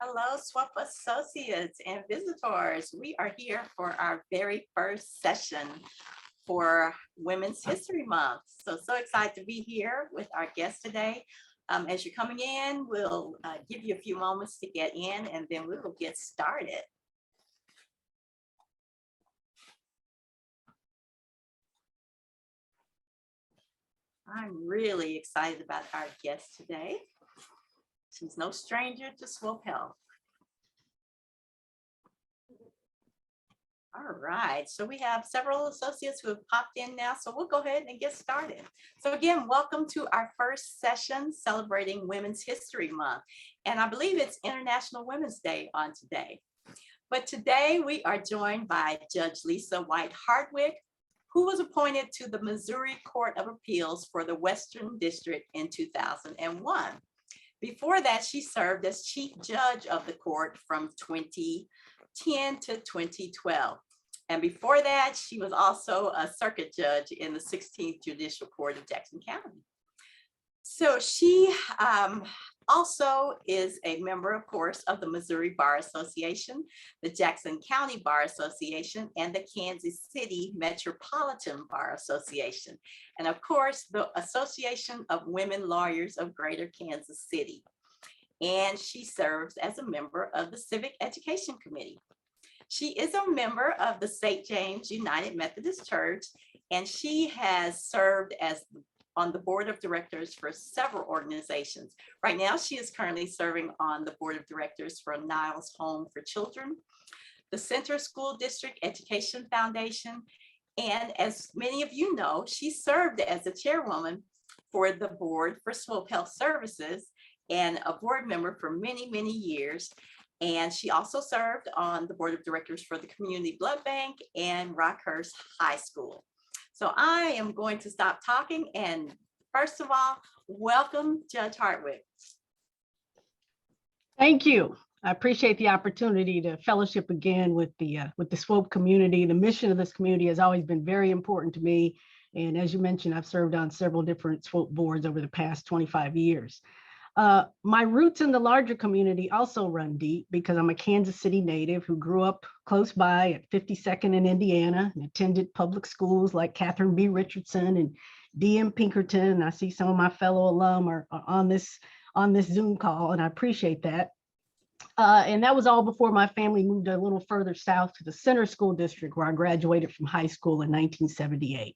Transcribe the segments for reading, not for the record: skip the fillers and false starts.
Hello, Swope associates and visitors. We are here for our very first session for Women's History Month. So excited to be here with our guest today. As you're coming in, we'll give you a few moments to get in and then we will get started. I'm really excited about our guest today. She's no stranger to Swope Health. All right, so we have several associates who have popped in now, so we'll go ahead and get started. So again, welcome to our first session celebrating Women's History Month. And I believe it's International Women's Day on today. But today we are joined by Judge Lisa White Hardwick, who was appointed to the Missouri Court of Appeals for the Western District in 2001. Before that, she served as Chief Judge of the court from 2010 to 2012. And before that, she was also a circuit judge in the 16th Judicial Court of Jackson County. So she also is a member, of course, of the Missouri Bar Association, the Jackson County Bar Association, and the Kansas City Metropolitan Bar Association. And of course, the Association of Women Lawyers of Greater Kansas City. And she serves as a member of the Civic Education Committee. She is a member of the St. James United Methodist Church, and she has served as on the board of directors for several organizations. Right now, she is currently serving on the board of directors for Niles Home for Children, the Center School District Education Foundation, and as many of you know, she served as the chairwoman for the board for Swope Health Services and a board member for many, many years. And she also served on the board of directors for the Community Blood Bank and Rockhurst High School. So I am going to stop talking and first of all, welcome Judge Hardwick. Thank you. I appreciate the opportunity to fellowship again with the Swope community. The mission of this community has always been very important to me. And as you mentioned, I've served on several different Swope boards over the past 25 years. My roots in the larger community also run deep because I'm a Kansas City native who grew up close by at 52nd in Indiana and attended public schools like Catherine B. Richardson and D.M. Pinkerton. I see some of my fellow alum are on this Zoom call, and I appreciate that. And that was all before my family moved a little further south to the Center School District, where I graduated from high school in 1978.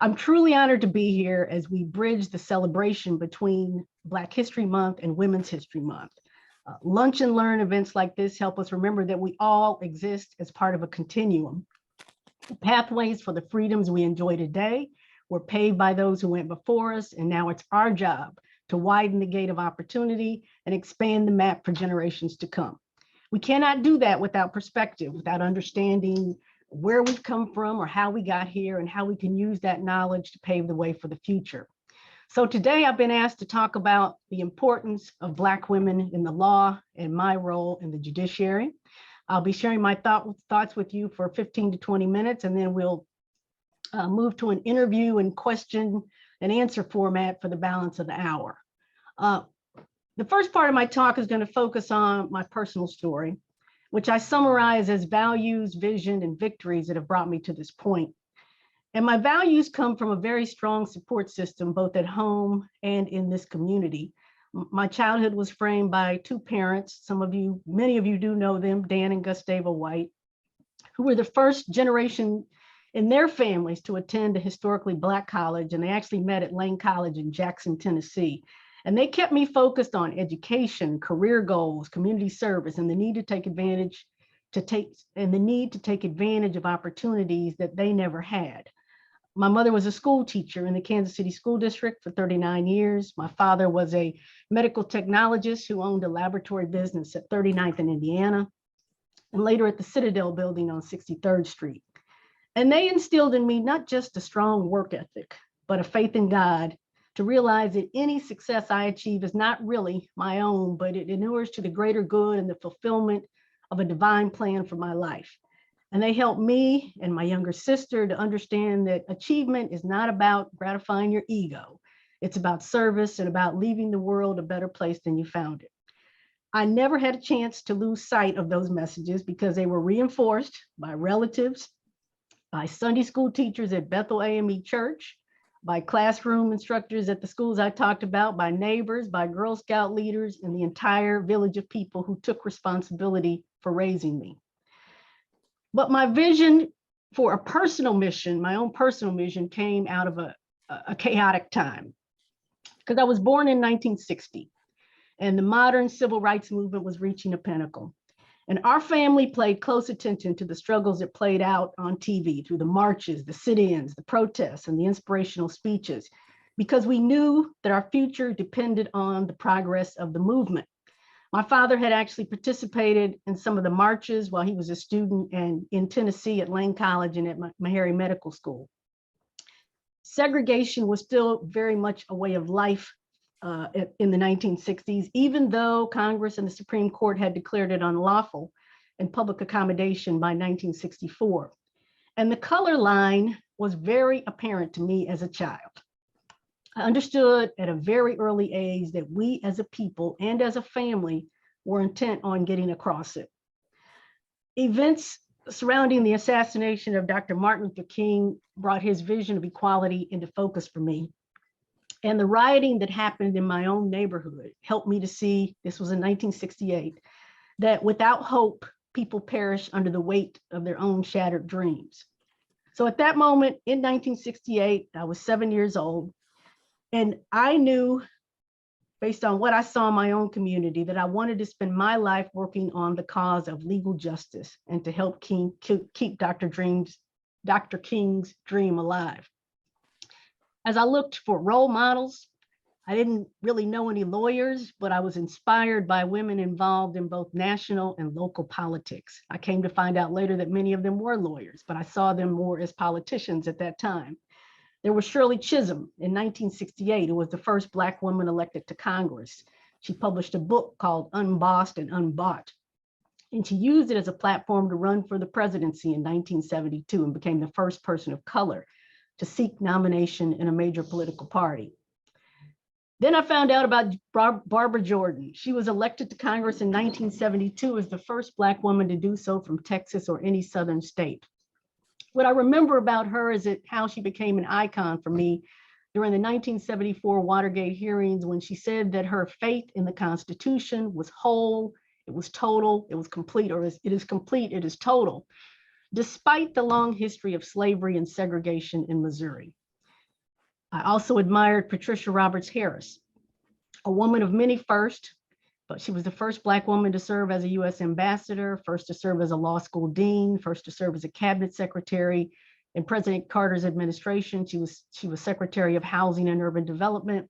I'm truly honored to be here as we bridge the celebration between Black History Month and Women's History Month. Lunch and learn events like this help us remember that we all exist as part of a continuum. The pathways for the freedoms we enjoy today were paved by those who went before us, and now it's our job to widen the gate of opportunity and expand the map for generations to come. We cannot do that without perspective, without understanding where we've come from or how we got here and how we can use that knowledge to pave the way for the future. So today I've been asked to talk about the importance of Black women in the law and my role in the judiciary. I'll be sharing my thoughts with you for 15 to 20 minutes, and then we'll move to an interview and question and answer format for the balance of the hour. The first part of my talk is going to focus on my personal story, which I summarize as values, vision, and victories that have brought me to this point. And my values come from a very strong support system, both at home and in this community. My childhood was framed by two parents. Many of you do know them, Dan and Gustava White, who were the first generation in their families to attend a historically Black college, and they actually met at Lane College in Jackson, Tennessee. And they kept me focused on education, career goals, community service, and the need to take advantage of opportunities that they never had. My mother was a school teacher in the Kansas City School District for 39 years. My father was a medical technologist who owned a laboratory business at 39th in Indiana, and later at the Citadel building on 63rd Street. And they instilled in me not just a strong work ethic, but a faith in God, to realize that any success I achieve is not really my own, but it inures to the greater good and the fulfillment of a divine plan for my life. And they helped me and my younger sister to understand that achievement is not about gratifying your ego. It's about service and about leaving the world a better place than you found it. I never had a chance to lose sight of those messages because they were reinforced by relatives, by Sunday school teachers at Bethel AME Church, by classroom instructors at the schools I talked about, by neighbors, by Girl Scout leaders, and the entire village of people who took responsibility for raising me. But my vision for a personal mission, my own personal mission, came out of a chaotic time, because I was born in 1960 and the modern civil rights movement was reaching a pinnacle. And our family paid close attention to the struggles that played out on TV through the marches, the sit-ins, the protests, and the inspirational speeches, because we knew that our future depended on the progress of the movement. My father had actually participated in some of the marches while he was a student and in Tennessee at Lane College and at Meharry Medical School. Segregation was still very much a way of life in the 1960s, even though Congress and the Supreme Court had declared it unlawful and public accommodation by 1964. And the color line was very apparent to me as a child. I understood at a very early age that we as a people and as a family were intent on getting across it. Events surrounding the assassination of Dr. Martin Luther King brought his vision of equality into focus for me. And the rioting that happened in my own neighborhood helped me to see, this was in 1968, that without hope, people perish under the weight of their own shattered dreams. So at that moment in 1968, I was 7 years old, and I knew, based on what I saw in my own community, that I wanted to spend my life working on the cause of legal justice and to help keep Dr. King's dream alive. As I looked for role models, I didn't really know any lawyers, but I was inspired by women involved in both national and local politics. I came to find out later that many of them were lawyers, but I saw them more as politicians at that time. There was Shirley Chisholm in 1968, who was the first Black woman elected to Congress. She published a book called Unbossed and Unbought, and she used it as a platform to run for the presidency in 1972 and became the first person of color to seek nomination in a major political party. Then I found out about Barbara Jordan. She was elected to Congress in 1972 as the first Black woman to do so from Texas or any Southern state. What I remember about her is how she became an icon for me during the 1974 Watergate hearings, when she said that her faith in the Constitution was whole, it was total, it was complete, or it is complete, it is total, despite the long history of slavery and segregation in Missouri. I also admired Patricia Roberts Harris, a woman of many firsts, but she was the first Black woman to serve as a U.S. ambassador, first to serve as a law school dean, first to serve as a cabinet secretary in President Carter's administration. She was Secretary of Housing and Urban Development,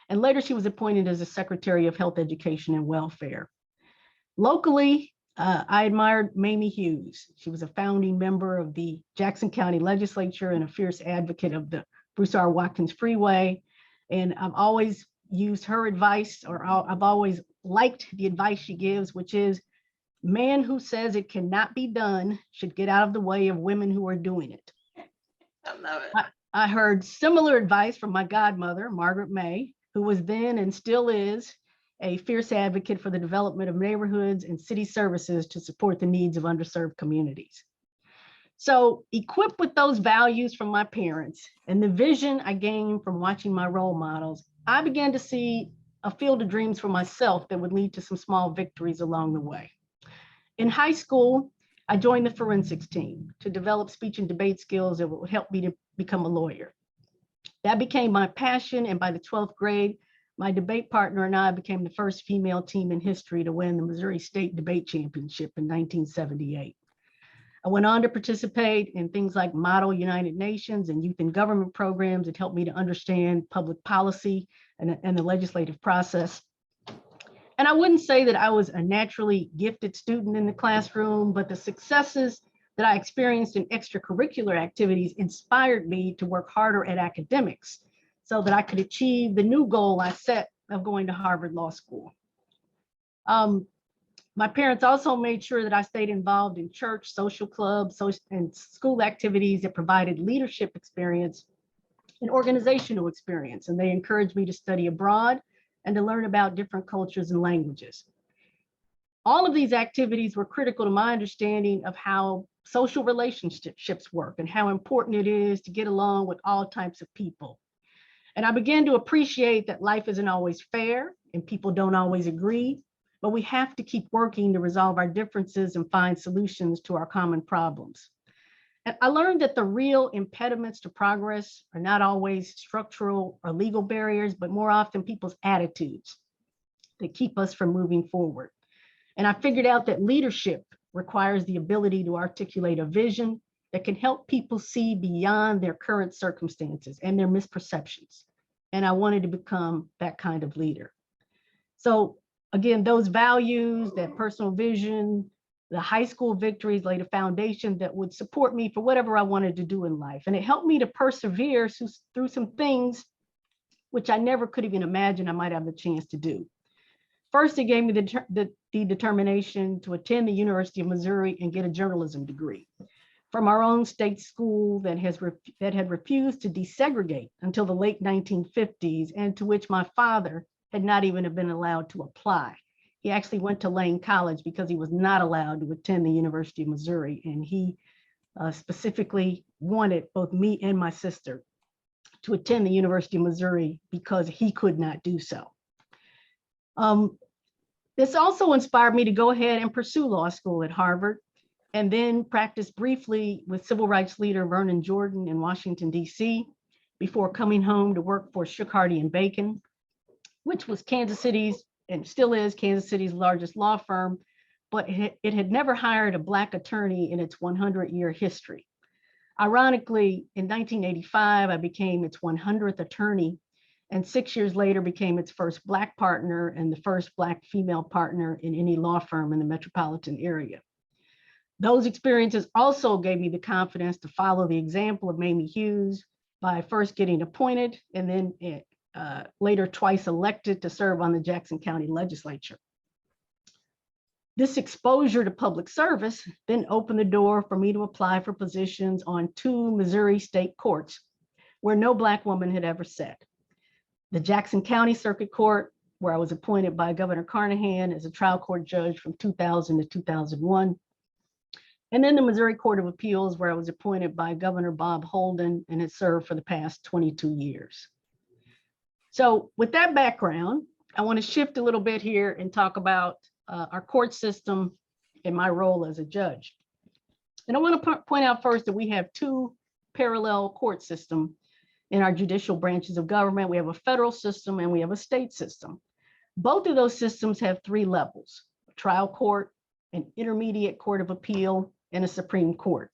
and later she was appointed as a Secretary of Health, Education, and Welfare. Locally, I admired Mamie Hughes. She was a founding member of the Jackson County Legislature and a fierce advocate of the Bruce R. Watkins Freeway. And I've always used her advice, or I've always liked the advice she gives, which is, man who says it cannot be done should get out of the way of women who are doing it. I love it. I heard similar advice from my godmother, Margaret May, who was then and still is a fierce advocate for the development of neighborhoods and city services to support the needs of underserved communities. So, equipped with those values from my parents and the vision I gained from watching my role models, I began to see a field of dreams for myself that would lead to some small victories along the way. In high school, I joined the forensics team to develop speech and debate skills that would help me to become a lawyer. That became my passion, and by the 12th grade, my debate partner and I became the first female team in history to win the Missouri State Debate Championship in 1978. I went on to participate in things like Model United Nations and youth and government programs that helped me to understand public policy and the legislative process. And I wouldn't say that I was a naturally gifted student in the classroom, but the successes that I experienced in extracurricular activities inspired me to work harder at academics so that I could achieve the new goal I set of going to Harvard Law School. My parents also made sure that I stayed involved in church, social clubs, and school activities that provided leadership experience and organizational experience. And they encouraged me to study abroad and to learn about different cultures and languages. All of these activities were critical to my understanding of how social relationships work and how important it is to get along with all types of people. And I began to appreciate that life isn't always fair and people don't always agree, but we have to keep working to resolve our differences and find solutions to our common problems. And I learned that the real impediments to progress are not always structural or legal barriers, but more often people's attitudes that keep us from moving forward. And I figured out that leadership requires the ability to articulate a vision that can help people see beyond their current circumstances and their misperceptions. And I wanted to become that kind of leader. So again, those values, that personal vision, the high school victories laid a foundation that would support me for whatever I wanted to do in life. And it helped me to persevere through some things which I never could even imagine I might have the chance to do. First, it gave me the determination to attend the University of Missouri and get a journalism degree from our own state school that had refused to desegregate until the late 1950s, and to which my father had not even been allowed to apply. He actually went to Lane College because he was not allowed to attend the University of Missouri, and he specifically wanted both me and my sister to attend the University of Missouri because he could not do so. This also inspired me to go ahead and pursue law school at Harvard, and then practice briefly with civil rights leader Vernon Jordan in Washington, D.C., before coming home to work for Shook, Hardy & Bacon, which was Kansas City's, and still is, Kansas City's largest law firm, but it had never hired a Black attorney in its 100-year history. Ironically, in 1985, I became its 100th attorney, and 6 years later became its first Black partner and the first Black female partner in any law firm in the metropolitan area. Those experiences also gave me the confidence to follow the example of Mamie Hughes by first getting appointed and then later twice elected to serve on the Jackson County Legislature. This exposure to public service then opened the door for me to apply for positions on 2 Missouri state courts where no Black woman had ever sat. The Jackson County Circuit Court, where I was appointed by Governor Carnahan as a trial court judge from 2000 to 2001. And then the Missouri Court of Appeals, where I was appointed by Governor Bob Holden and has served for the past 22 years. So with that background, I want to shift a little bit here and talk about our court system and my role as a judge. And I want to point out first that we have 2 parallel court systems in our judicial branches of government. We have a federal system and we have a state system. Both of those systems have 3 levels: a trial court, an intermediate court of appeal, and a Supreme Court.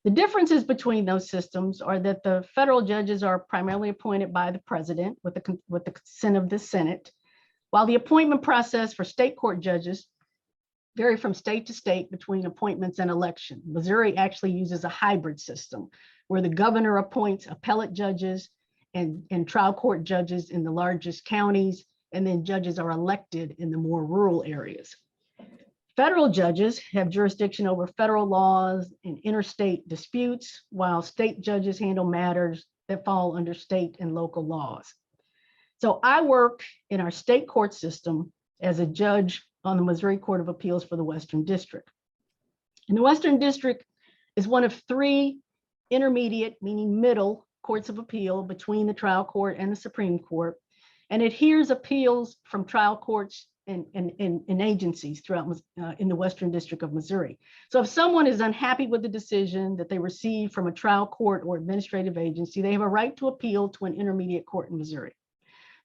The differences between those systems are that the federal judges are primarily appointed by the president with the consent of the Senate, while the appointment process for state court judges vary from state to state between appointments and election. Missouri actually uses a hybrid system where the governor appoints appellate judges and trial court judges in the largest counties, and then judges are elected in the more rural areas. Federal judges have jurisdiction over federal laws and interstate disputes, while state judges handle matters that fall under state and local laws. So I work in our state court system as a judge on the Missouri Court of Appeals for the Western District. And the Western District is one of 3 intermediate, meaning middle, courts of appeal between the trial court and the Supreme Court, and it hears appeals from trial courts and agencies throughout in the Western District of Missouri. So if someone is unhappy with the decision that they received from a trial court or administrative agency, they have a right to appeal to an intermediate court in Missouri.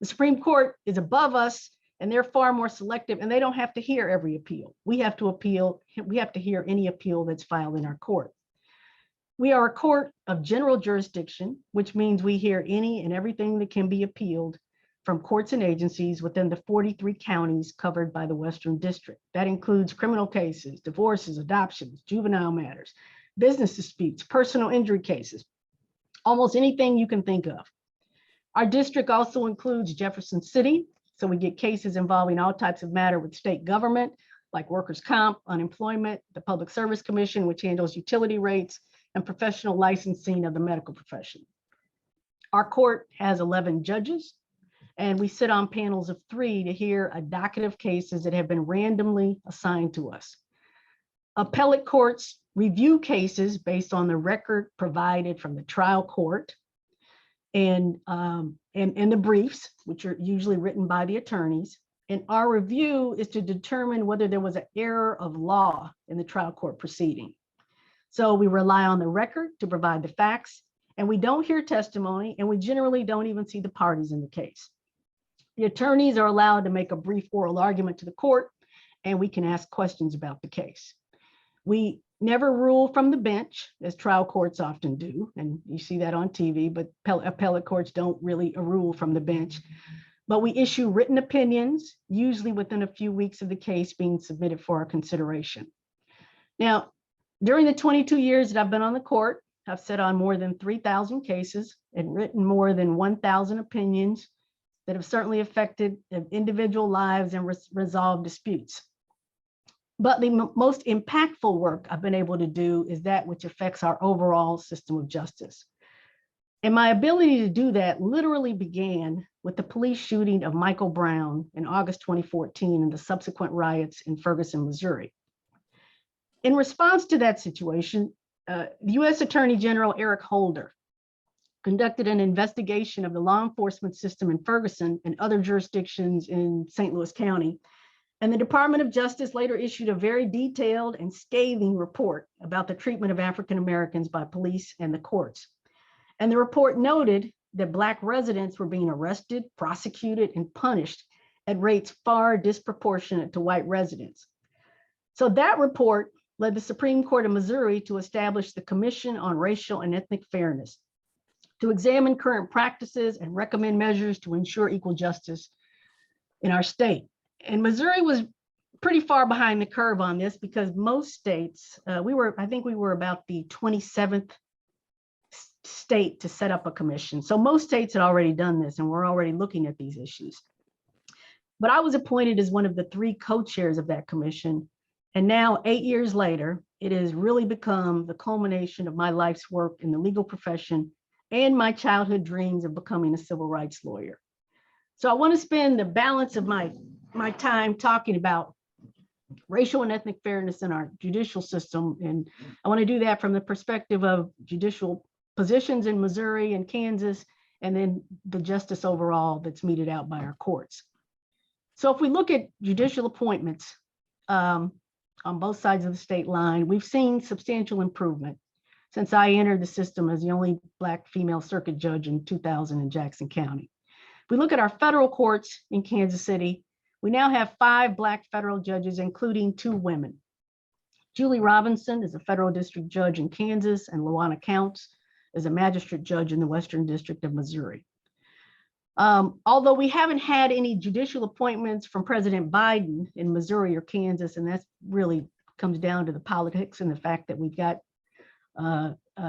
The Supreme Court is above us, and they're far more selective, and they don't have to hear every appeal. We have to hear any appeal that's filed in our court. We are a court of general jurisdiction, which means we hear any and everything that can be appealed from courts and agencies within the 43 counties covered by the Western District. That includes criminal cases, divorces, adoptions, juvenile matters, business disputes, personal injury cases, almost anything you can think of. Our district also includes Jefferson City, so we get cases involving all types of matter with state government, like workers' comp, unemployment, the Public Service Commission, which handles utility rates, and professional licensing of the medical profession. Our court has 11 judges, and we sit on panels of 3 to hear a docket of cases that have been randomly assigned to us. Appellate courts review cases based on the record provided from the trial court and the briefs, which are usually written by the attorneys. And our review is to determine whether there was an error of law in the trial court proceeding. So we rely on the record to provide the facts, and we don't hear testimony, and we generally don't even see the parties in the case. The attorneys are allowed to make a brief oral argument to the court, and we can ask questions about the case. We never rule from the bench, as trial courts often do, and you see that on TV, but appellate courts don't really rule from the bench. But we issue written opinions, usually within a few weeks of the case being submitted for our consideration. Now, during the 22 years that I've been on the court, I've sat on more than 3,000 cases and written more than 1,000 opinions that have certainly affected individual lives and resolved disputes. But the most impactful work I've been able to do is that which affects our overall system of justice. And my ability to do that literally began with the police shooting of Michael Brown in August 2014 and the subsequent riots in Ferguson, Missouri. In response to that situation, the U.S. Attorney General Eric Holder conducted an investigation of the law enforcement system in Ferguson and other jurisdictions in St. Louis County. And the Department of Justice later issued a very detailed and scathing report about the treatment of African Americans by police and the courts. And the report noted that Black residents were being arrested, prosecuted, and punished at rates far disproportionate to white residents. So that report led the Supreme Court of Missouri to establish the Commission on Racial and Ethnic Fairness to examine current practices and recommend measures to ensure equal justice in our state. And Missouri was pretty far behind the curve on this because most states, I think we were about the 27th state to set up a commission. So most states had already done this and we're already looking at these issues. But I was appointed as one of the 3 co-chairs of that commission. And now 8 years later, it has really become the culmination of my life's work in the legal profession and my childhood dreams of becoming a civil rights lawyer. So I want to spend the balance of my time talking about racial and ethnic fairness in our judicial system. And I want to do that from the perspective of judicial positions in Missouri and Kansas, and then the justice overall that's meted out by our courts. So if we look at judicial appointments on both sides of the state line, we've seen substantial improvement since I entered the system as the only Black female circuit judge in 2000 in Jackson County. If we look at our federal courts in Kansas City, we now have 5 Black federal judges, including 2 women. Julie Robinson is a federal district judge in Kansas, and Luana Counts is a magistrate judge in the Western District of Missouri. Although we haven't had any judicial appointments from President Biden in Missouri or Kansas, and that really comes down to the politics and the fact that we've got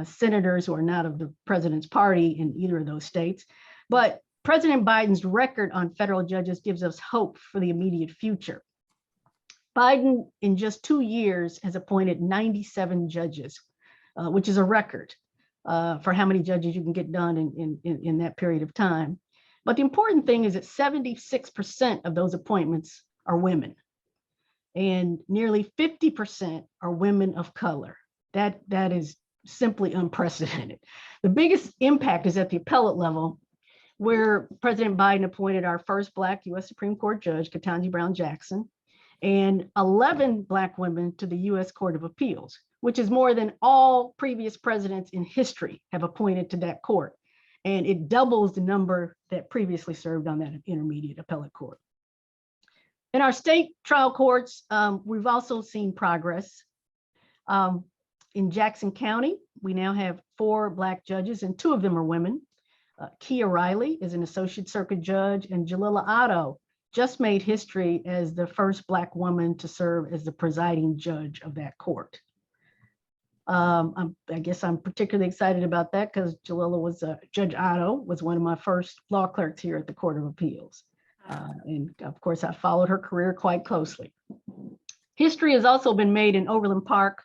senators who are not of the president's party in either of those states. But President Biden's record on federal judges gives us hope for the immediate future. Biden, in just 2 years, has appointed 97 judges, which is a record for how many judges you can get done in that period of time. But the important thing is that 76% of those appointments are women, and nearly 50% are women of color. That is simply unprecedented. The biggest impact is at the appellate level, where President Biden appointed our first Black U.S. Supreme Court judge, Ketanji Brown Jackson, and 11 Black women to the U.S. Court of Appeals, which is more than all previous presidents in history have appointed to that court. And it doubles the number that previously served on that intermediate appellate court. In our state trial courts, we've also seen progress. In Jackson County, we now have 4 Black judges, and 2 of them are women. Kia Riley is an associate circuit judge, and Jalila Otto just made history as the first Black woman to serve as the presiding judge of that court. I guess I'm particularly excited about that because Jalila was, Judge Otto was one of my first law clerks here at the Court of Appeals. And of course, I followed her career quite closely. History has also been made in Overland Park,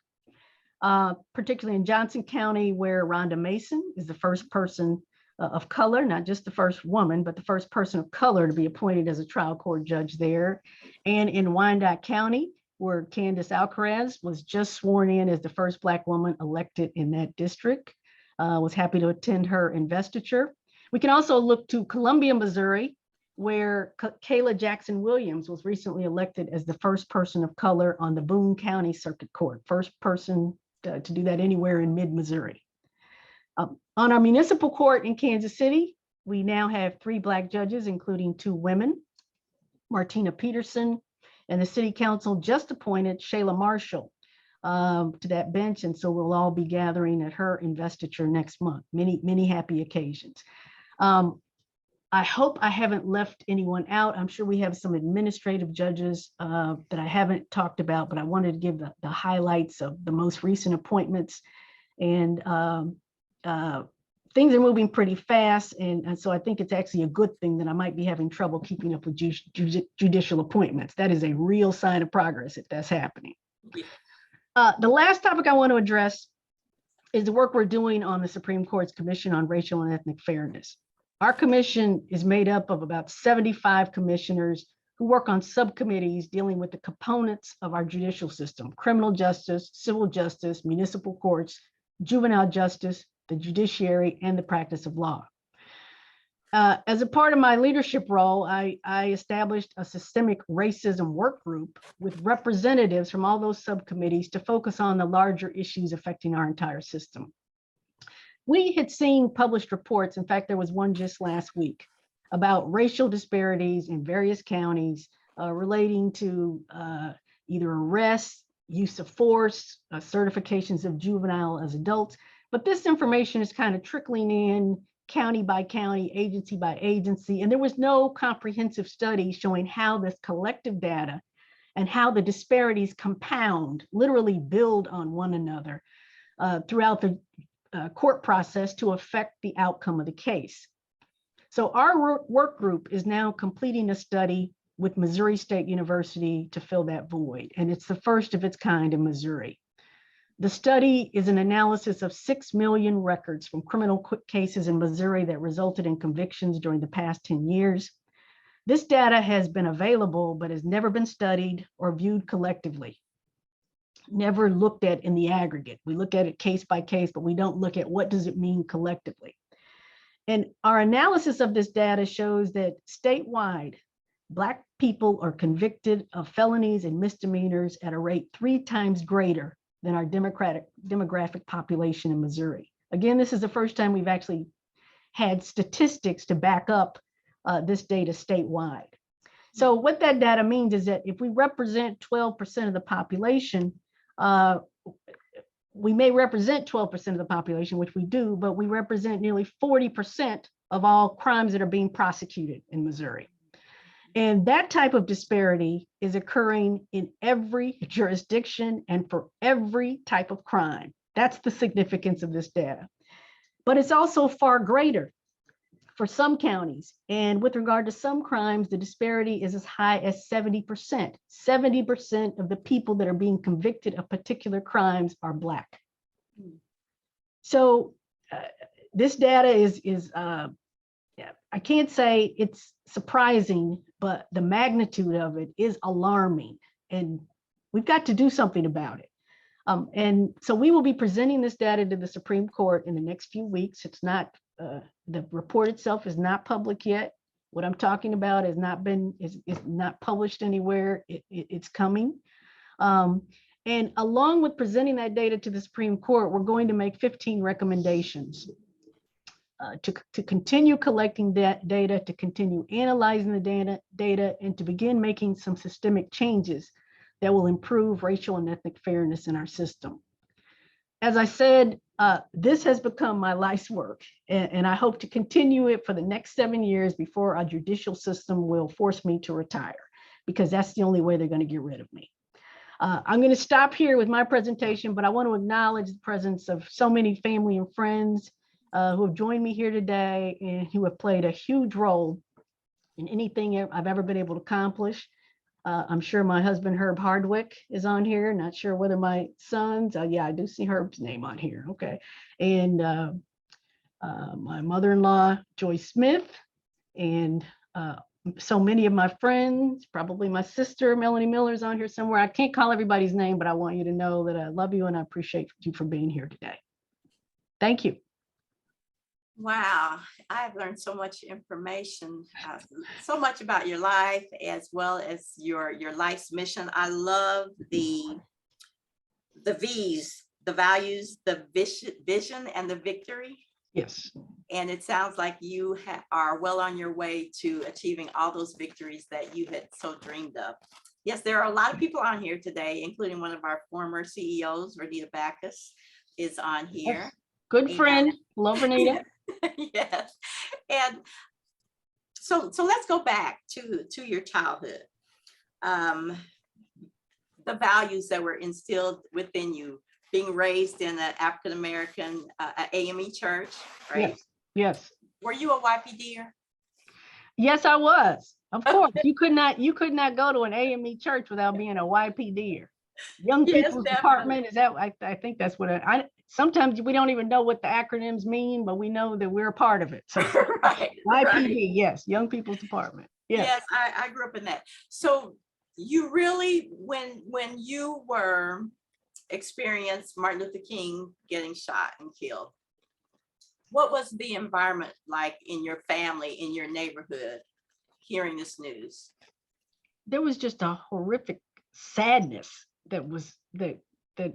particularly in Johnson County, where Rhonda Mason is the first person of color, not just the first woman, but the first person of color to be appointed as a trial court judge there. And in Wyandotte County, where Candace Alcaraz was just sworn in as the first Black woman elected in that district. Was happy to attend her investiture. We can also look to Columbia, Missouri, where Kayla Jackson Williams was recently elected as the first person of color on the Boone County Circuit Court, first person to do that anywhere in mid-Missouri. On our municipal court in Kansas City, we now have 3 Black judges, including 2 women, Martina Peterson, and the city council just appointed Shayla Marshall to that bench. And so we'll all be gathering at her investiture next month. Many, many happy occasions. I hope I haven't left anyone out. I'm sure we have some administrative judges that I haven't talked about, but I wanted to give the highlights of the most recent appointments. And things are moving pretty fast. And so I think it's actually a good thing that I might be having trouble keeping up with judicial appointments. That is a real sign of progress if that's happening. The last topic I want to address is the work we're doing on the Supreme Court's Commission on Racial and Ethnic Fairness. Our commission is made up of about 75 commissioners who work on subcommittees dealing with the components of our judicial system: criminal justice, civil justice, municipal courts, juvenile justice, the judiciary, and the practice of law. As a part of my leadership role, I established a systemic racism work group with representatives from all those subcommittees to focus on the larger issues affecting our entire system. We had seen published reports, in fact, there was one just last week, about racial disparities in various counties relating to either arrests, use of force, certifications of juvenile as adults. But this information is kind of trickling in county by county, agency by agency, and there was no comprehensive study showing how this collective data and how the disparities compound, literally build on one another throughout the court process to affect the outcome of the case. So our work group is now completing a study with Missouri State University to fill that void, and it's the first of its kind in Missouri. The study is an analysis of 6 million records from criminal cases in Missouri that resulted in convictions during the past 10 years. This data has been available, but has never been studied or viewed collectively, never looked at in the aggregate. We look at it case by case, but we don't look at what does it mean collectively. And our analysis of this data shows that statewide, Black people are convicted of felonies and misdemeanors at a rate 3 times greater than our demographic population in Missouri. Again, this is the first time we've actually had statistics to back up this data statewide. So what that data means is that if we represent 12% of the population, we may represent 12% of the population, which we do, but we represent nearly 40% of all crimes that are being prosecuted in Missouri. And that type of disparity is occurring in every jurisdiction and for every type of crime. That's the significance of this data. But it's also far greater for some counties. And with regard to some crimes, the disparity is as high as 70%. 70% of the people that are being convicted of particular crimes are Black. So this data is I can't say it's surprising, but the magnitude of it is alarming, and we've got to do something about it. And so we will be presenting this data to the Supreme Court in the next few weeks. It's not, the report itself is not public yet. What I'm talking about has not been, is not published anywhere. It's coming. And along with presenting that data to the Supreme Court, we're going to make 15 recommendations to continue collecting that data, to continue analyzing the data, and to begin making some systemic changes that will improve racial and ethnic fairness in our system. As I said, this has become my life's work, and I hope to continue it for the next 7 years before our judicial system will force me to retire, because that's the only way they're going to get rid of me. I'm going to stop here with my presentation, but I want to acknowledge the presence of so many family and friends who have joined me here today and who have played a huge role in anything I've ever been able to accomplish. I'm sure my husband, Herb Hardwick, is on here. Not sure whether my sons, yeah, I do see Herb's name on here. Okay. And my mother-in-law, Joyce Smith, and so many of my friends, probably my sister, Melanie Miller's on here somewhere. I can't call everybody's name, but I want you to know that I love you and I appreciate you for being here today. Thank you. Wow, I've learned so much information, so much about your life as well as your life's mission. I love the V's, the values, the vision, and the victory. Yes. And it sounds like you are well on your way to achieving all those victories that you had so dreamed of. Yes, there are a lot of people on here today, including one of our former CEOs, Renita Backus, is on here. Yes. Good friend. Love Renita. Yes. And so let's go back to your childhood. The values that were instilled within you, being raised in an African-American AME church, right? Yes. Yes. Were you a YPDer? Yes, I was. Of course, you could not go to an AME church without being a YPDer. Young Yes, People's definitely. Department, is that, I think that's what I sometimes we don't even know what the acronyms mean, but we know that we're a part of it. So Right, YPD, right. yes, Young People's Department. Yes. Yes, I grew up in that. So you really, when you were experienced Martin Luther King getting shot and killed, what was the environment like in your family, in your neighborhood, hearing this news? There was just a horrific sadness that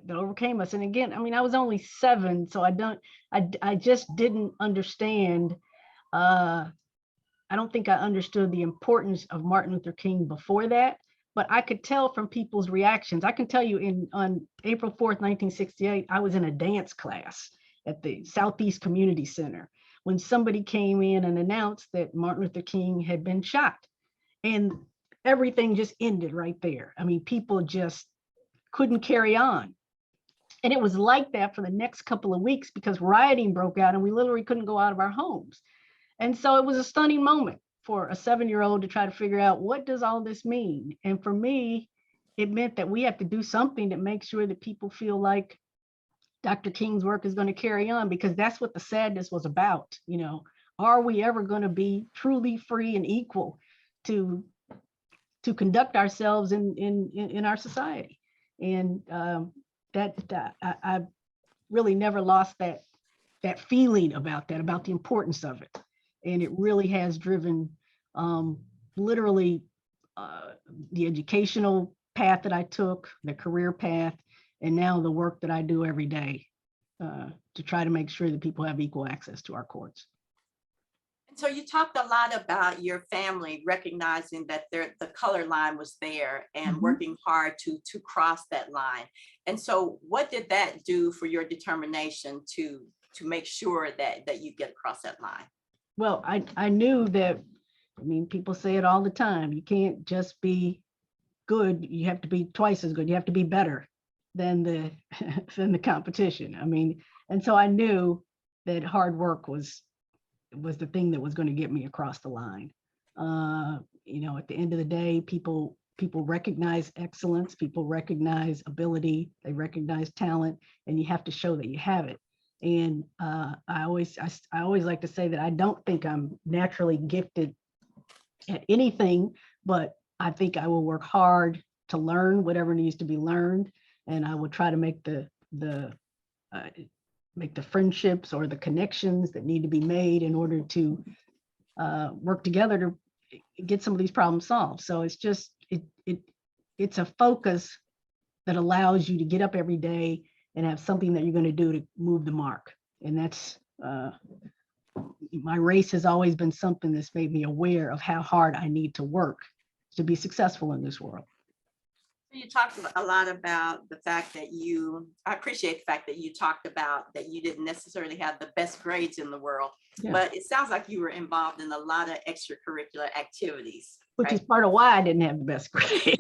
overcame us. And again, I mean, I was only 7, so I just didn't understand. I don't think I understood the importance of Martin Luther King before that, but I could tell from people's reactions. I can tell you on April 4th, 1968, I was in a dance class at the Southeast Community Center when somebody came in and announced that Martin Luther King had been shot. And everything just ended right there. I mean, people just couldn't carry on. And it was like that for the next couple of weeks because rioting broke out and we literally couldn't go out of our homes. And so it was a stunning moment for a 7-year-old to try to figure out, what does all this mean? And for me, it meant that we have to do something that makes sure that people feel like Dr. King's work is going to carry on, because that's what the sadness was about. You know, are we ever going to be truly free and equal to conduct ourselves in our society? And I really never lost that feeling about that, about the importance of it. And it really has driven literally the educational path that I took, the career path, and now the work that I do every day to try to make sure that people have equal access to our courts. So you talked a lot about your family recognizing that the color line was there and working hard to cross that line. And so what did that do for your determination to make sure that you get across that line? Well, I knew that, I mean, people say it all the time, you can't just be good, you have to be twice as good, you have to be better than the competition. I mean, and so I knew that hard work was the thing that was going to get me across the line. You know, at the end of the day, people recognize excellence, people recognize ability, they recognize talent, and you have to show that you have it. And I always like to say that I don't think I'm naturally gifted at anything, but I think I will work hard to learn whatever needs to be learned, and I will try to make the friendships or the connections that need to be made in order to work together to get some of these problems solved. So it's just it's a focus that allows you to get up every day and have something that you're going to do to move the mark. And that's my race has always been something that's made me aware of how hard I need to work to be successful in this world. You talked a lot about the fact that I appreciate the fact that you talked about that you didn't necessarily have the best grades in the world, but it sounds like you were involved in a lot of extracurricular activities. Which is part of why I didn't have the best grades.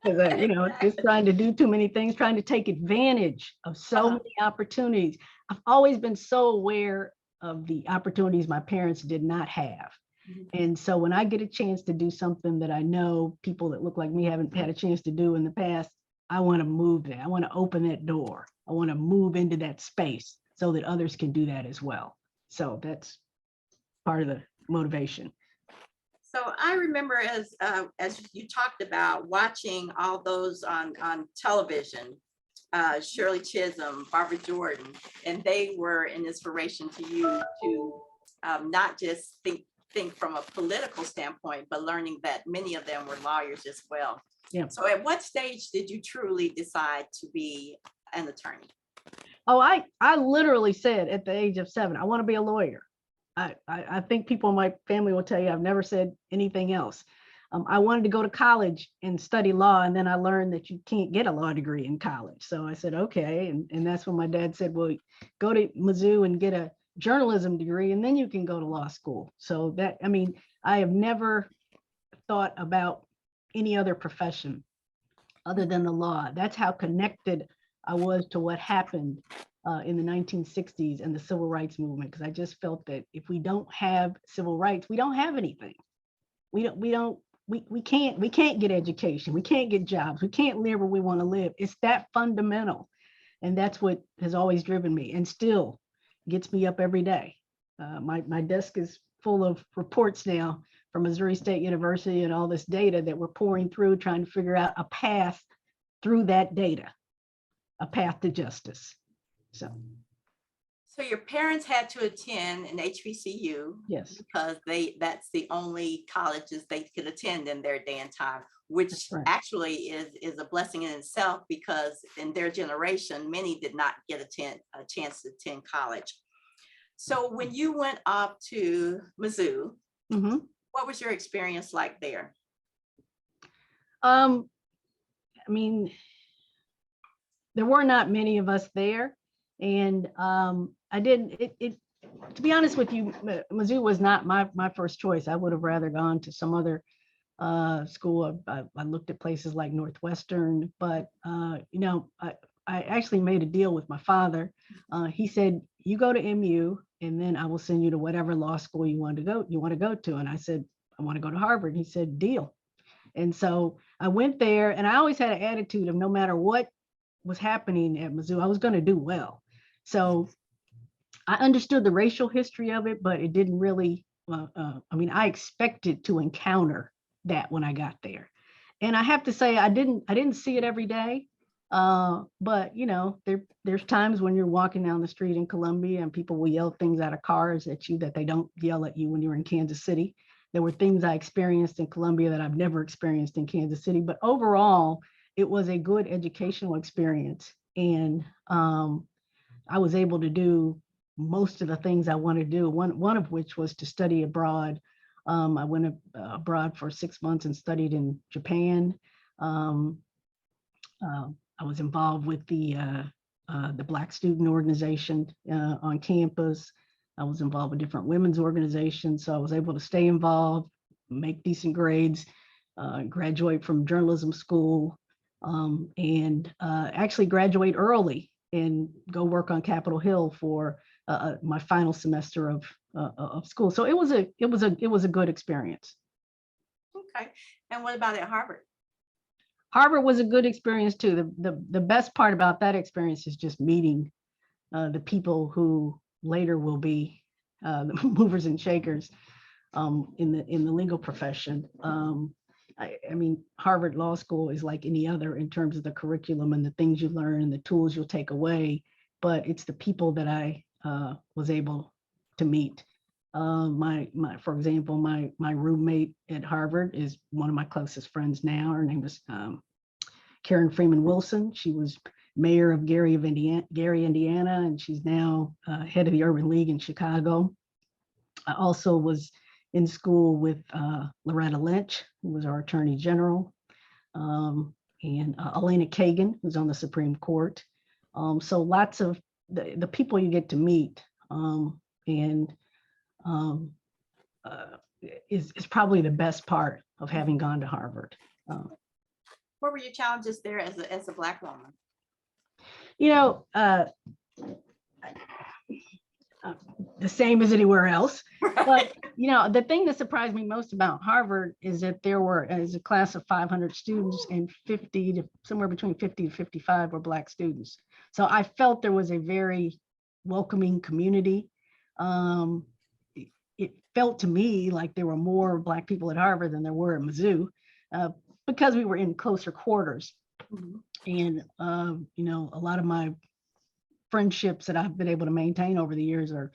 Because you know, just trying to do too many things, trying to take advantage of so many opportunities. I've always been so aware of the opportunities my parents did not have. And so when I get a chance to do something that I know people that look like me haven't had a chance to do in the past, I want to move that. I want to open that door. I want to move into that space so that others can do that as well. So that's part of the motivation. So I remember as you talked about watching all those on television, Shirley Chisholm, Barbara Jordan, and they were an inspiration to you to not just think from a political standpoint, but learning that many of them were lawyers as well. Yeah. So at what stage did you truly decide to be an attorney? Oh, I literally said at the age of 7, I want to be a lawyer. I think people in my family will tell you I've never said anything else. I wanted to go to college and study law, and then I learned that you can't get a law degree in college. So I said, okay. And that's when my dad said, well, go to Mizzou and get a journalism degree, and then you can go to law school. So that, I mean, I have never thought about any other profession other than the law. That's how connected I was to what happened in the 1960s and the civil rights movement, because I just felt that if we don't have civil rights, we don't have anything. We can't get education, we can't get jobs, we can't live where we want to live. It's that fundamental. And that's what has always driven me and still gets me up every day. My desk is full of reports now from Missouri State University and all this data that we're pouring through, trying to figure out a path through that data, a path to justice. So your parents had to attend an HBCU. Yes, because that's the only colleges they could attend in their day and time, which right. actually is a blessing in itself, because in their generation, many did not get a chance to attend college. So when you went off to Mizzou, Mm-hmm. what was your experience like there? I mean, there were not many of us there. And I didn't, to be honest with you, Mizzou was not my first choice. I would have rather gone to some other school. I looked at places like Northwestern, but you know, I actually made a deal with my father. He said, you go to MU and then I will send you to whatever law school you want to go to. And I said, I want to go to Harvard. He said, deal. And so I went there, and I always had an attitude of no matter what was happening at Mizzou, I was going to do well. So I understood the racial history of it, but it didn't really, I mean, I expected to encounter that when I got there. And I have to say, I didn't see it every day. But you know, there's times when you're walking down the street in Columbia and people will yell things out of cars at you that they don't yell at you when you're in Kansas City. There were things I experienced in Columbia that I've never experienced in Kansas City, but overall, it was a good educational experience. And I was able to do most of the things I want to do, one of which was to study abroad. I went abroad for 6 months and studied in Japan. I was involved with the Black Student Organization on campus. I was involved with different women's organizations, so I was able to stay involved, make decent grades, graduate from journalism school, and actually graduate early and go work on Capitol Hill for my final semester of school. So it was a good experience. Okay, and what about at Harvard? Harvard was a good experience too. The best part about that experience is just meeting the people who later will be the movers and shakers in the legal profession. I mean, Harvard Law School is like any other in terms of the curriculum and the things you learn and the tools you'll take away, but it's the people that I was able to meet. For example, my roommate at Harvard is one of my closest friends now. Her name is Karen Freeman Wilson. She was mayor of Gary, Indiana, and she's now head of the Urban League in Chicago. I also was in school with Loretta Lynch, who was our Attorney General, and Elena Kagan, who's on the Supreme Court. So lots of the people you get to meet is probably the best part of having gone to Harvard. What were your challenges there as a Black woman? You know, the same as anywhere else. But, you know, the thing that surprised me most about Harvard is that there were, as a class of 500 students, and somewhere between 50 to 55 were Black students. So I felt there was a very welcoming community. it felt to me like there were more Black people at Harvard than there were at Mizzou, because we were in closer quarters. Mhm. And, a lot of my friendships that I've been able to maintain over the years are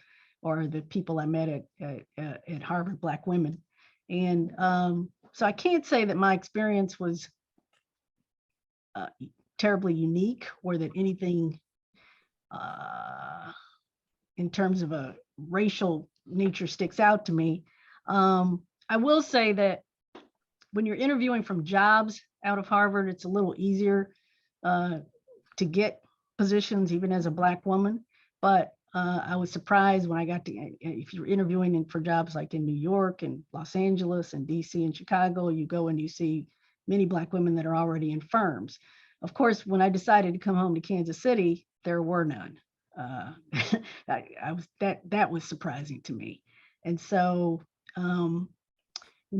the people I met at Harvard, Black women. And so I can't say that my experience was terribly unique, or that anything in terms of a racial nature sticks out to me. I will say that when you're interviewing from jobs out of Harvard, it's a little easier to get positions, even as a Black woman. But I was surprised when I got to, if you're interviewing for jobs like in New York and Los Angeles and DC and Chicago, you go and you see many Black women that are already in firms. Of course, when I decided to come home to Kansas City, there were none. That was surprising to me. And so when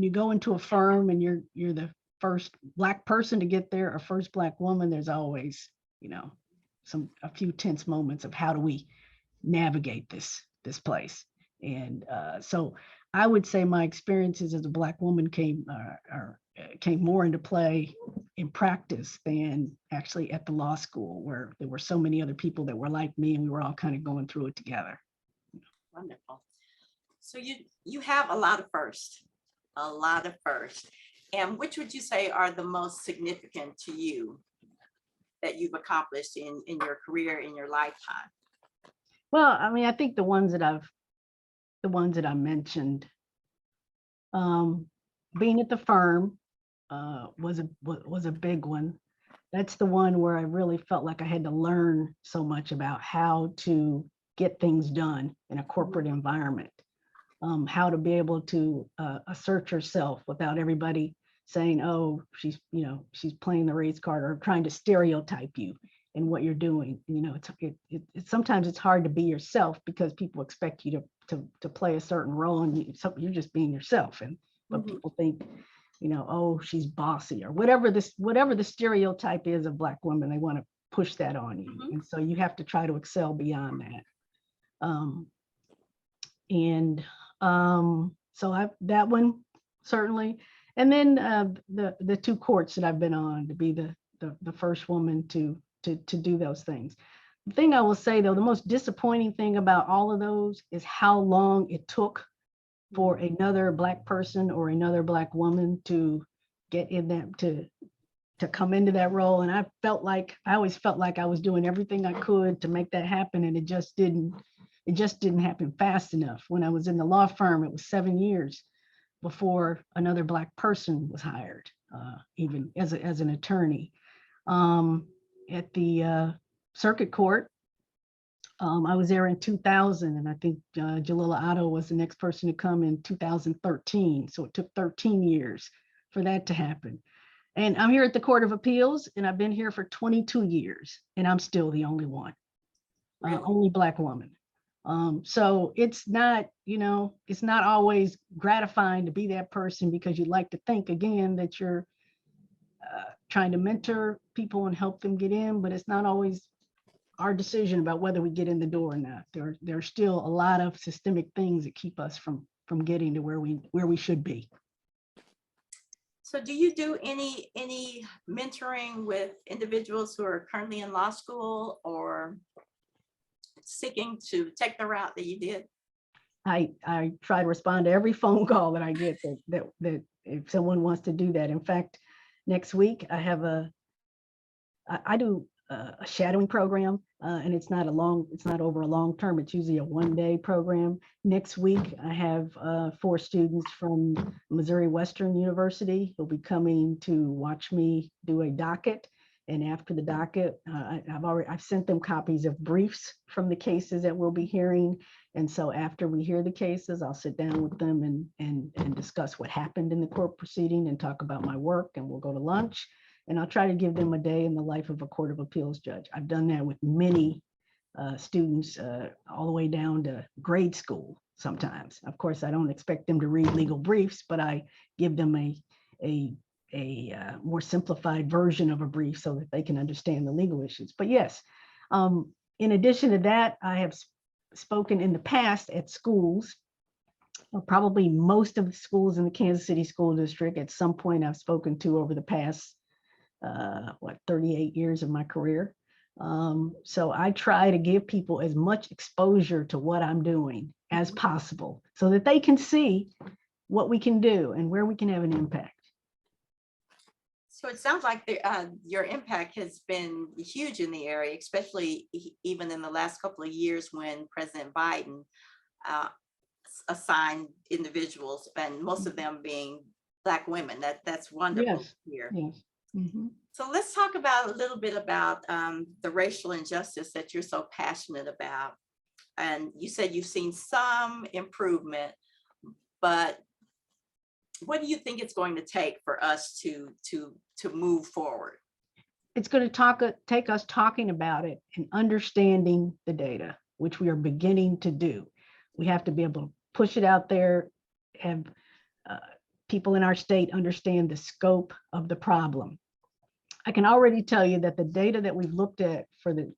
you go into a firm and you're the first Black person to get there, or first Black woman, there's always, a few tense moments of how do we navigate this place. And so I would say my experiences as a Black woman came more into play in practice than actually at the law school, where there were so many other people that were like me, and we were all kind of going through it together. Wonderful. So you have a lot of firsts. And which would you say are the most significant to you that you've accomplished in your career, in your lifetime? Well, I mean, I think the ones that I mentioned, being at the firm was a big one. That's the one where I really felt like I had to learn so much about how to get things done in a corporate environment. How to be able to assert yourself without everybody saying, oh, she's playing the race card, or trying to stereotype you in what you're doing. Sometimes it's hard to be yourself because people expect you to play a certain role, and you're just being yourself. But people think, oh, she's bossy, or whatever the stereotype is of Black women, they want to push that on you. And so you have to try to excel beyond that. So that one certainly, and then the two courts that I've been on, to be the first woman to do those things. The thing I will say, though, the most disappointing thing about all of those is how long it took for another Black person or another Black woman to get in that, to come into that role. And I always felt like I was doing everything I could to make that happen, and it just didn't happen fast enough. When I was in the law firm, it was 7 years before another Black person was hired, even as an attorney. At the circuit court, I was there in 2000, and I think Jalila Otto was the next person to come in 2013. So it took 13 years for that to happen. And I'm here at the Court of Appeals, and I've been here for 22 years, and I'm still the only one, only Black woman. So it's not always gratifying to be that person, because you'd like to think, again, that you're trying to mentor people and help them get in, but it's not always our decision about whether we get in the door or not. There's still a lot of systemic things that keep us from getting to where we should be. So do you do any mentoring with individuals who are currently in law school or seeking to take the route that you did? I try to respond to every phone call that I get that if someone wants to do that. In fact, next week I do a shadowing program, and it's not over a long term. It's usually a one-day program. Next week, I have 4 students from Missouri Western University who'll be coming to watch me do a docket. And after the docket, I've sent them copies of briefs from the cases that we'll be hearing. And so after we hear the cases, I'll sit down with them and discuss what happened in the court proceeding and talk about my work, and we'll go to lunch. And I'll try to give them a day in the life of a Court of Appeals judge. I've done that with many students all the way down to grade school sometimes. Of course, I don't expect them to read legal briefs, but I give them a more simplified version of a brief so that they can understand the legal issues. But yes, in addition to that, I have spoken in the past at schools, or probably most of the schools in the Kansas City School District at some point I've spoken to over the past, 38 years of my career. So I try to give people as much exposure to what I'm doing as possible so that they can see what we can do and where we can have an impact. So it sounds like your impact has been huge in the area, especially even in the last couple of years when President Biden assigned individuals, and most of them being Black women. That's wonderful Yes. to hear. Yes. Mhm. So let's talk about a little bit about the racial injustice that you're so passionate about. And you said you've seen some improvement, but what do you think it's going to take for us to move forward? It's going to take us talking about it and understanding the data, which we are beginning to do. We have to be able to push it out there, have people in our state understand the scope of the problem. I can already tell you that the data that we've looked at for the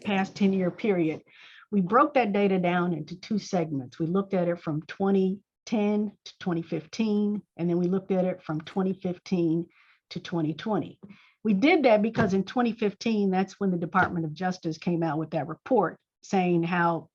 past 10-year period, we broke that data down into two segments. We looked at it from 2010 to 2015, and then we looked at it from 2015 to 2020. We did that because in 2015, that's when the Department of Justice came out with that report saying how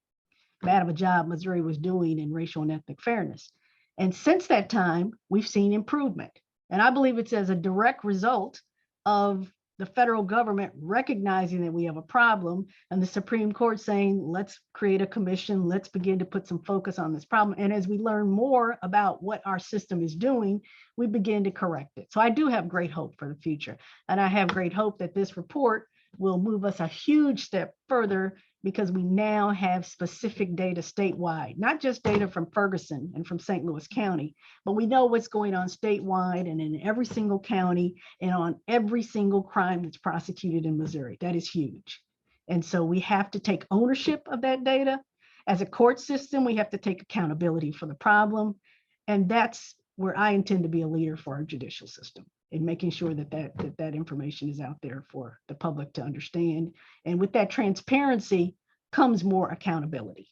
bad of a job Missouri was doing in racial and ethnic fairness. And since that time, we've seen improvement. And I believe it's as a direct result of the federal government recognizing that we have a problem and the Supreme Court saying, let's create a commission, let's begin to put some focus on this problem. And as we learn more about what our system is doing, we begin to correct it. So I do have great hope for the future. And I have great hope that this report will move us a huge step further because we now have specific data statewide, not just data from Ferguson and from St. Louis County, but we know what's going on statewide and in every single county and on every single crime that's prosecuted in Missouri. That is huge. And so we have to take ownership of that data. As a court system, we have to take accountability for the problem. And that's where I intend to be a leader for our judicial system, in making sure that that information is out there for the public to understand. And with that transparency comes more accountability.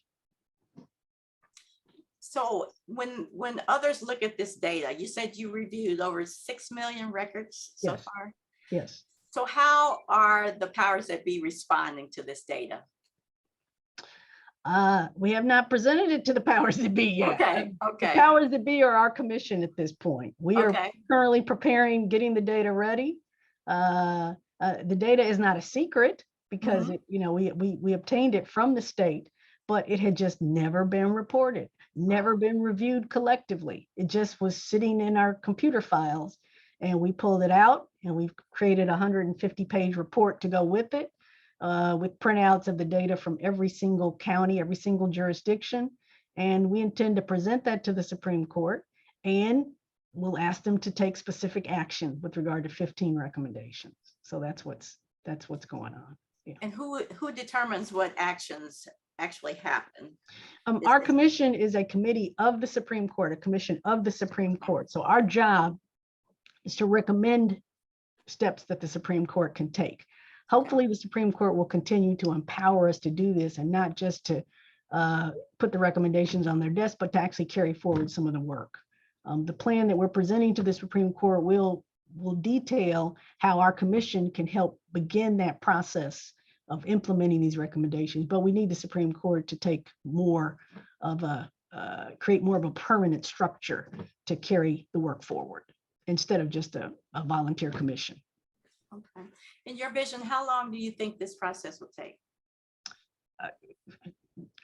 So when others look at this data, you said you reviewed over 6 million records so Yes. far. Yes. So how are the powers that be responding to this data? We have not presented it to the powers that be yet. Okay. The powers that be are our commission at this point. We are currently preparing, getting the data ready. The data is not a secret because we obtained it from the state, but it had just never been reported, never been reviewed collectively. It just was sitting in our computer files, and we pulled it out and we've created a 150-page report to go with it. With printouts of the data from every single county, every single jurisdiction. And we intend to present that to the Supreme Court, and we'll ask them to take specific action with regard to 15 recommendations. So that's what's going on. Yeah. And who determines what actions actually happen? Our commission is a committee of the Supreme Court, a commission of the Supreme Court. So our job is to recommend steps that the Supreme Court can take. Hopefully the Supreme Court will continue to empower us to do this, and not just to put the recommendations on their desk, but to actually carry forward some of the work. The plan that we're presenting to the Supreme Court will detail how our commission can help begin that process of implementing these recommendations. But we need the Supreme Court to take more of create more of a permanent structure to carry the work forward instead of just a volunteer commission. Okay. In your vision, how long do you think this process will take?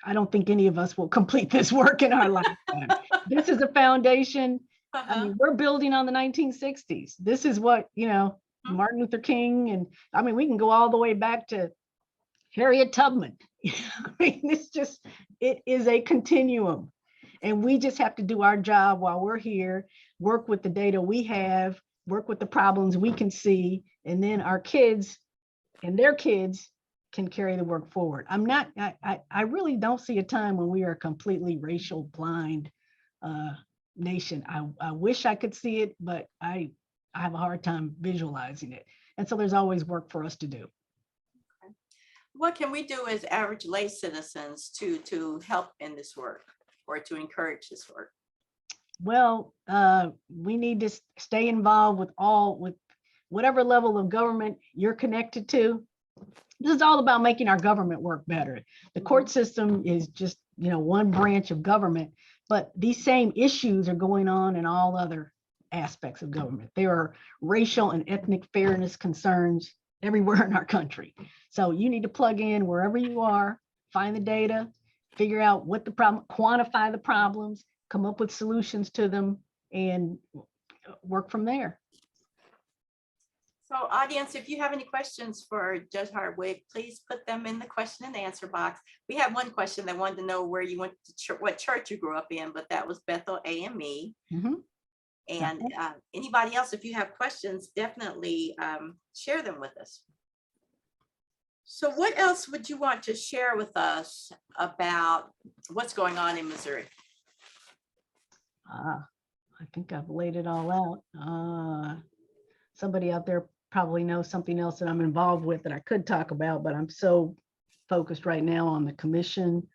I don't think any of us will complete this work in our lifetime. This is a foundation. I mean, we're building on the 1960s. This is what, Martin Luther King, and I mean, we can go all the way back to Harriet Tubman. I mean, it is a continuum. And we just have to do our job while we're here, work with the data we have, work with the problems we can see, and then our kids and their kids can carry the work forward. I really don't see a time when we are a completely racial blind nation. I wish I could see it, but I have a hard time visualizing it. And so there's always work for us to do. What can we do as average lay citizens to help in this work or to encourage this work? Well, we need to stay involved with whatever level of government you're connected to. This is all about making our government work better. The court system is just, one branch of government, but these same issues are going on in all other aspects of government. There are racial and ethnic fairness concerns everywhere in our country. So you need to plug in wherever you are, find the data, figure out what the problem, quantify the problems, come up with solutions to them, and work from there. So audience, if you have any questions for Judge Hardwick, please put them in the question and answer box. We had one question that wanted to know where you went to what church you grew up in, but that was Bethel AME. And anybody else, if you have questions, definitely share them with us. So what else would you want to share with us about what's going on in Missouri? I think I've laid it all out. Somebody out there probably knows something else that I'm involved with that I could talk about, but I'm so focused right now on the commission.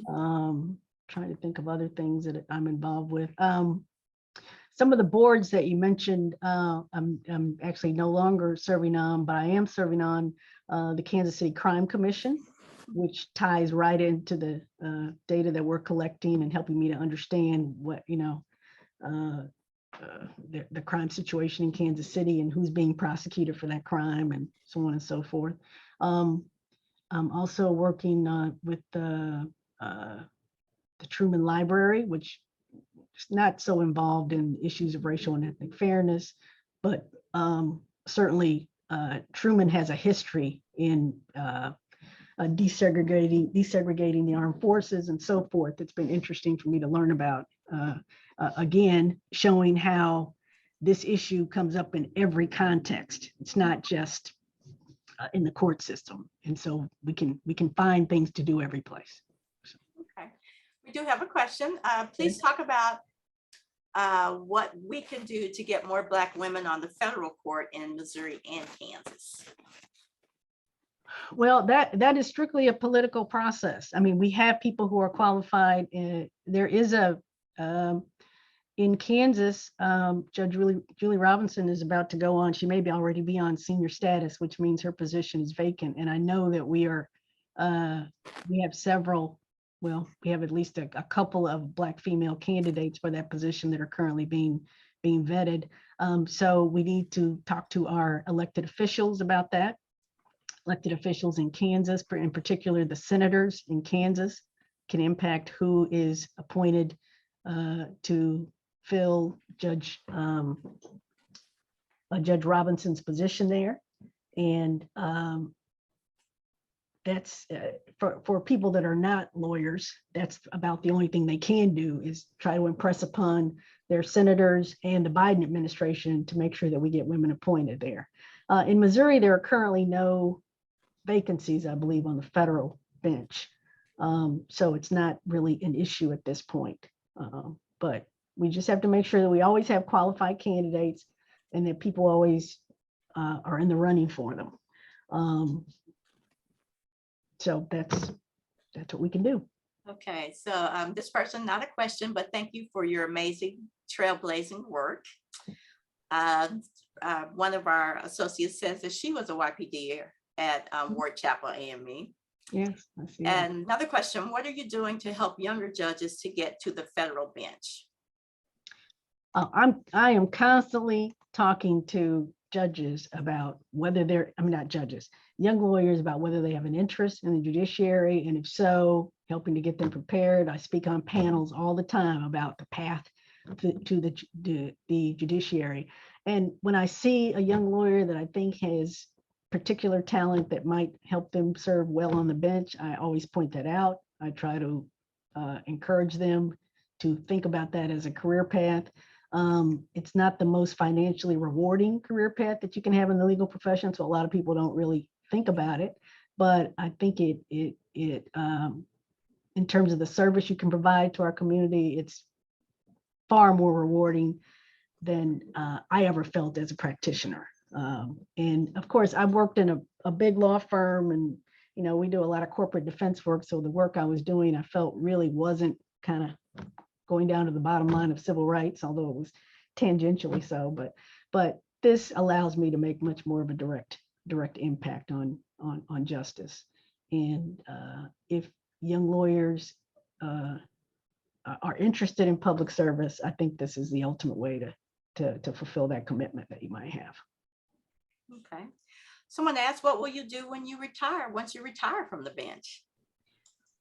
Trying to think of other things that I'm involved with. Some of the boards that you mentioned, I'm actually no longer serving on, but I am serving on the Kansas City Crime Commission, which ties right into the data that we're collecting and helping me to understand what, the crime situation in Kansas City and who's being prosecuted for that crime and so on and so forth. I'm also working with the Truman Library, which is not so involved in issues of racial and ethnic fairness, but certainly Truman has a history in desegregating the armed forces and so forth. It's been interesting for me to learn about. Again, showing how this issue comes up in every context. It's not just in the court system, and so we can find things to do every place. So. Okay, we do have a question. Please talk about what we can do to get more Black women on the federal court in Missouri and Kansas. Well, that is strictly a political process. I mean, we have people who are qualified. There is in Kansas, Judge Julie Robinson is about to go on. She may already be on senior status, which means her position is vacant. And I know that we have several, well, we have at least a couple of Black female candidates for that position that are currently being vetted. So we need to talk to our elected officials about that. Elected officials in Kansas, in particular the senators in Kansas, can impact who is appointed to fill Judge Robinson's position there. And that's for people that are not lawyers, that's about the only thing they can do is try to impress upon their senators and the Biden administration to make sure that we get women appointed there. In Missouri, there are currently no vacancies, I believe, on the federal bench. So it's not really an issue at this point. But we just have to make sure that we always have qualified candidates and that people always are in the running for them. So that's what we can do. Okay, so this person, not a question, but thank you for your amazing trailblazing work. One of our associates says that she was a YPD at Ward Chapel AME. Yes, I see. And another question, what are you doing to help younger judges to get to the federal bench? I am constantly talking to judges about whether not judges, young lawyers, about whether they have an interest in the judiciary, and if so, helping to get them prepared. I speak on panels all the time about the path to the judiciary. And when I see a young lawyer that I think has particular talent that might help them serve well on the bench, I always point that out. I try to encourage them to think about that as a career path. It's not the most financially rewarding career path that you can have in the legal profession, so a lot of people don't really think about it. But I think it in terms of the service you can provide to our community, it's far more rewarding than I ever felt as a practitioner. And of course, I've worked in a big law firm, and you know, we do a lot of corporate defense work. So the work I was doing, I felt really wasn't kind of going down to the bottom line of civil rights, although it was tangentially so. But this allows me to make much more of a direct impact on justice. And if young lawyers are interested in public service, I think this is the ultimate way to fulfill that commitment that you might have. Okay. Someone asked, what will you do when you retire, once you retire from the bench?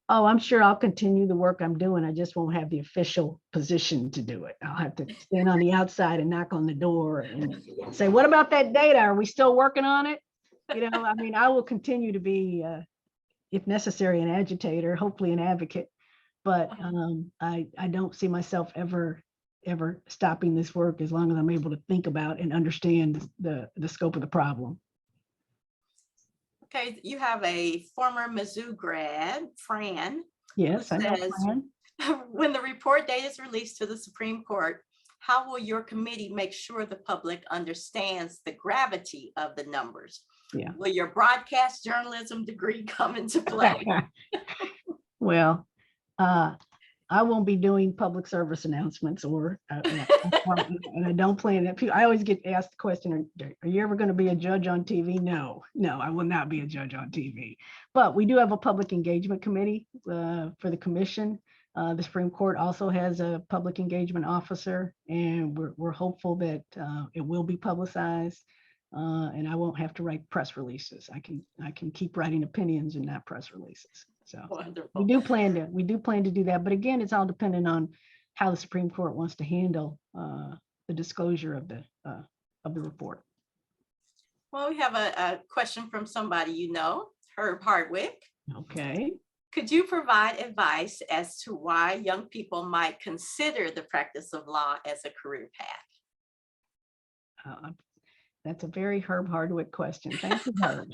Oh, I'm sure I'll continue the work I'm doing. I just won't have the official position to do it. I'll have to stand on the outside and knock on the door and say, what about that data? Are we still working on it? You know, I mean, I will continue to be, if necessary, an agitator, hopefully an advocate. But I don't see myself ever stopping this work as long as I'm able to think about and understand the scope of the problem. Okay, you have a former Mizzou grad, Fran. Yes, I know Says, Fran. when the report date is released to the Supreme Court, how will your committee make sure the public understands the gravity of the numbers? Yeah. Will your broadcast journalism degree come into play? Well, I won't be doing public service announcements or and I don't plan that. I always get asked the question, are you ever going to be a judge on TV? No, I will not be a judge on TV. But we do have a public engagement committee for the commission. The Supreme Court also has a public engagement officer, and we're hopeful that it will be publicized. And I won't have to write press releases. I can keep writing opinions and not press releases. So Wonderful. we do plan to do that. But again, it's all dependent on how the Supreme Court wants to handle the disclosure of the report. Well, we have a question from somebody you know, Herb Hardwick. Okay. Could you provide advice as to why young people might consider the practice of law as a career path? That's a very Herb Hardwick question. Thank you, Herb.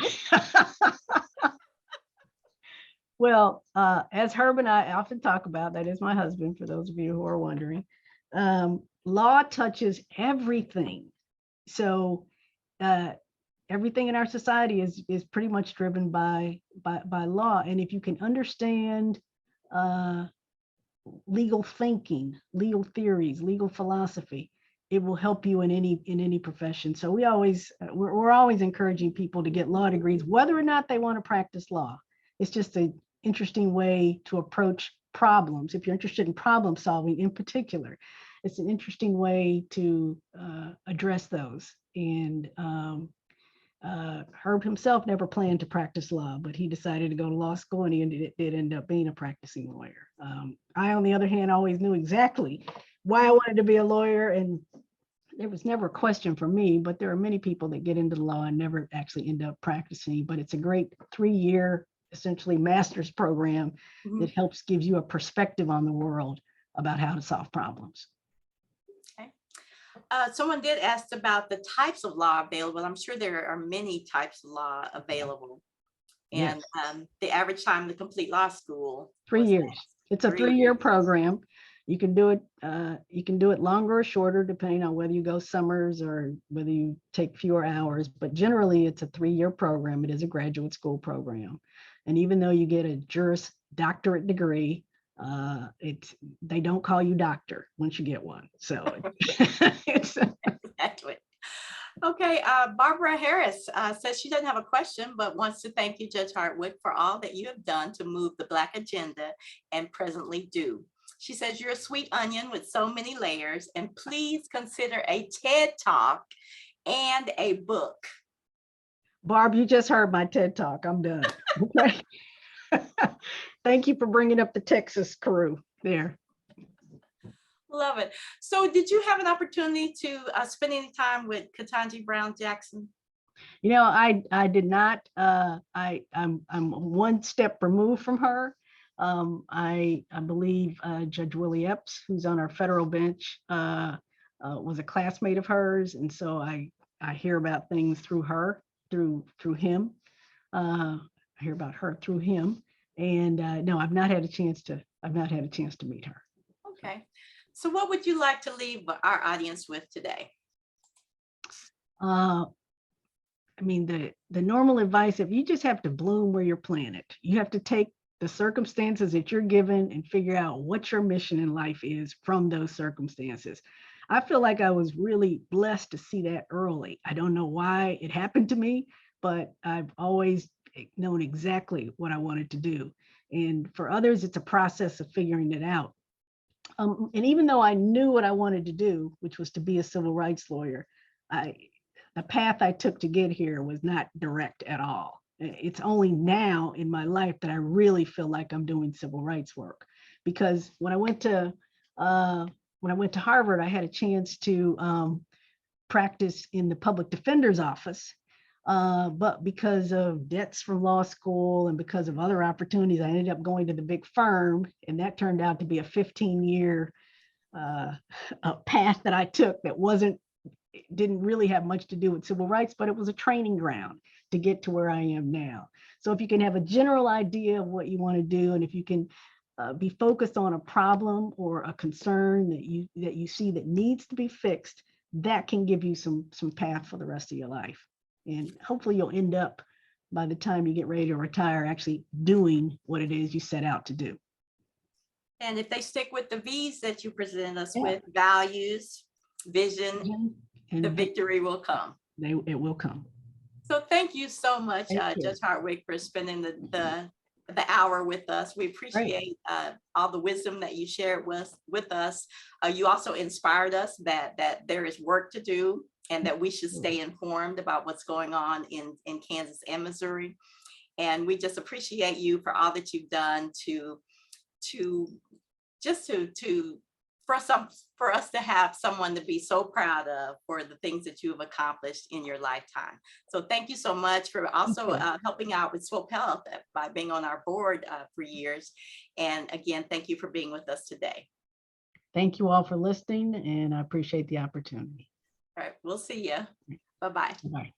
Well, as Herb and I often talk about, that is my husband, for those of you who are wondering, law touches everything. So everything in our society is pretty much driven by law. And if you can understand legal thinking, legal theories, legal philosophy, it will help you in any profession. So we're always encouraging people to get law degrees, whether or not they want to practice law. It's just an interesting way to approach problems. If you're interested in problem solving in particular, it's an interesting way to address those. And Herb himself never planned to practice law, but he decided to go to law school, and he did end up being a practicing lawyer. I, on the other hand, always knew exactly why I wanted to be a lawyer, and there was never a question for me, but there are many people that get into the law and never actually end up practicing. But it's a great 3-year, essentially master's program that helps give you a perspective on the world about how to solve problems. Okay. Someone did ask about the types of law available. I'm sure there are many types of law available. And yes. The average time to complete law school, 3 years. It's a 3-year program. You can do it longer or shorter, depending on whether you go summers or whether you take fewer hours. But generally, it's a 3-year program. It is a graduate school program. And even though you get a Juris Doctorate degree, they don't call you doctor once you get one. So it's exactly. Okay, Barbara Harris says she doesn't have a question, but wants to thank you, Judge Hardwick, for all that you have done to move the Black agenda and presently do. She says you're a sweet onion with so many layers, and please consider a TED Talk and a book. Barb, you just heard my TED Talk. I'm done. Okay. Thank you for bringing up the Texas crew there. Love it. So did you have an opportunity to spend any time with Ketanji Brown Jackson? You know, I did not. I'm one step removed from her. I believe Judge Willie Epps, who's on our federal bench, was a classmate of hers, and so I hear about things through her, through him. I hear about her through him, and no, I've not had a chance to meet her. Okay, so what would you like to leave our audience with today? I mean, the normal advice, if you just have to bloom where you're planted, you have to take the circumstances that you're given and figure out what your mission in life is from those circumstances. I feel like I was really blessed to see that early. I don't know why it happened to me, but I've always known exactly what I wanted to do. And for others, it's a process of figuring it out. And even though I knew what I wanted to do, which was to be a civil rights lawyer, the path I took to get here was not direct at all. It's only now in my life that I really feel like I'm doing civil rights work. Because when I went to Harvard, I had a chance to practice in the public defender's office. But because of debts from law school and because of other opportunities, I ended up going to the big firm, and that turned out to be a 15-year path that I took that didn't really have much to do with civil rights, but it was a training ground to get to where I am now. So if you can have a general idea of what you want to do, and if you can be focused on a problem or a concern that you see that needs to be fixed, that can give you some path for the rest of your life. And hopefully you'll end up, by the time you get ready to retire, actually doing what it is you set out to do. And if they stick with the V's that you present us with, values, vision, and the victory will come. It will come. So thank you so much, Judge Hardwick, for spending the hour with us. We appreciate all the wisdom that you shared with us. You also inspired us that there is work to do and that we should stay informed about what's going on in Kansas and Missouri. And we just appreciate you for all that you've done for us to have someone to be so proud of for the things that you have accomplished in your lifetime. So thank you so much for also helping out with Swope Health by being on our board for years. And again, thank you for being with us today. Thank you all for listening, and I appreciate the opportunity. All right, we'll see you. Bye-bye. Bye.